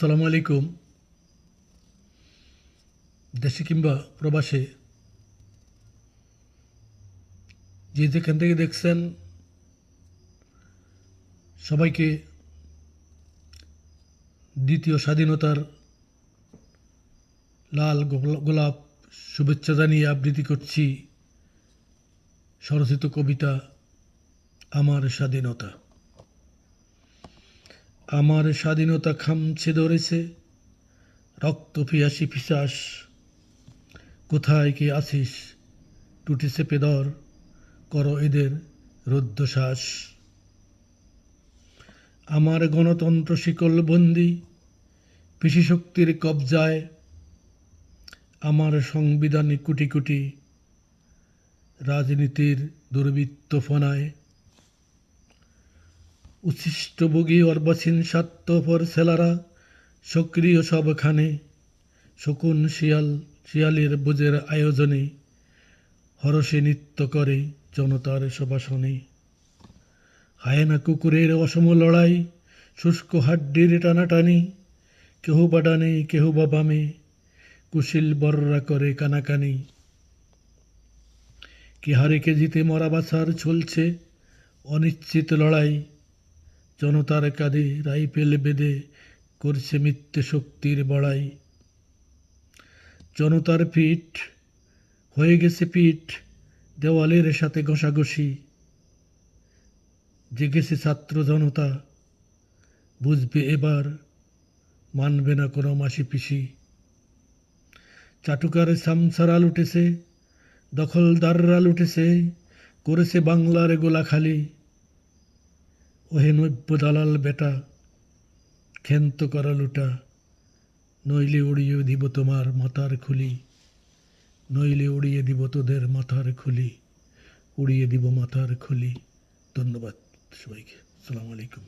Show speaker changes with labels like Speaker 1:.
Speaker 1: আসসালামু আলাইকুম। দেশে কিংবা প্রবাসে যে যেখান থেকে দেখছেন সবাইকে দ্বিতীয় স্বাধীনতার লাল গোলাপ শুভেচ্ছা জানিয়ে আবৃত্তি করছি স্বরচিত কবিতা আমার স্বাধীনতা। আমার স্বাধীনতা খামছে ধরেছে রক্ত পিয়াসী পিশাস, কোথায় কি আছিস টুটি চেপে ধর, কর এদের রুদ্ধশ্বাস। আমার গণতন্ত্র শিকল বন্দি পেশি শক্তির কবজায়, আমার সংবিধানে কোটি কোটি রাজনীতির দুর্বৃত্ত ফনায়। উচ্ছিষ্টভোগী অর্বাচীন স্বার্থপর ছেলেরা সক্রিয় সবখানে, শকুন শিয়ালের বোঝের আয়োজনে হরসে নৃত্য করে জনতার সভাসনে। হায়না কুকুরের অসম লড়াই, শুষ্ক হাড্ডির টানাটানি, কেহ বা ডানে কেহ বা বামে, কুশীল বররা করে কানাকানি। কে হারে কে জিতে মরা বাছার চলছে অনিশ্চিত লড়াই, জনতার কাঁধে রাইফেল বেঁধে করছে মিথ্যে শক্তির বড়াই। জনতার পিঠ হয়ে গেছে পিঠ দেওয়ালের সাথে ঘষাঘষি, জেগেছে ছাত্র জনতা বুঝবে এবার, মানবে না কোনো মাসি পিসি। চাটুকার সামসারা লুটেছে, দখলদাররা লুটেছে, করেছে বাংলার গোলা খালি। ওহে নব্য দালাল বেটা, ক্ষান্ত করা লুটা, নইলে উড়িয়ে দিব তোমার মাথার খুলি, নইলে উড়িয়ে দিব তোদের মাথার খুলি, উড়িয়ে দিব মাথার খুলি। ধন্যবাদ সবাইকে। আসসালামু আলাইকুম।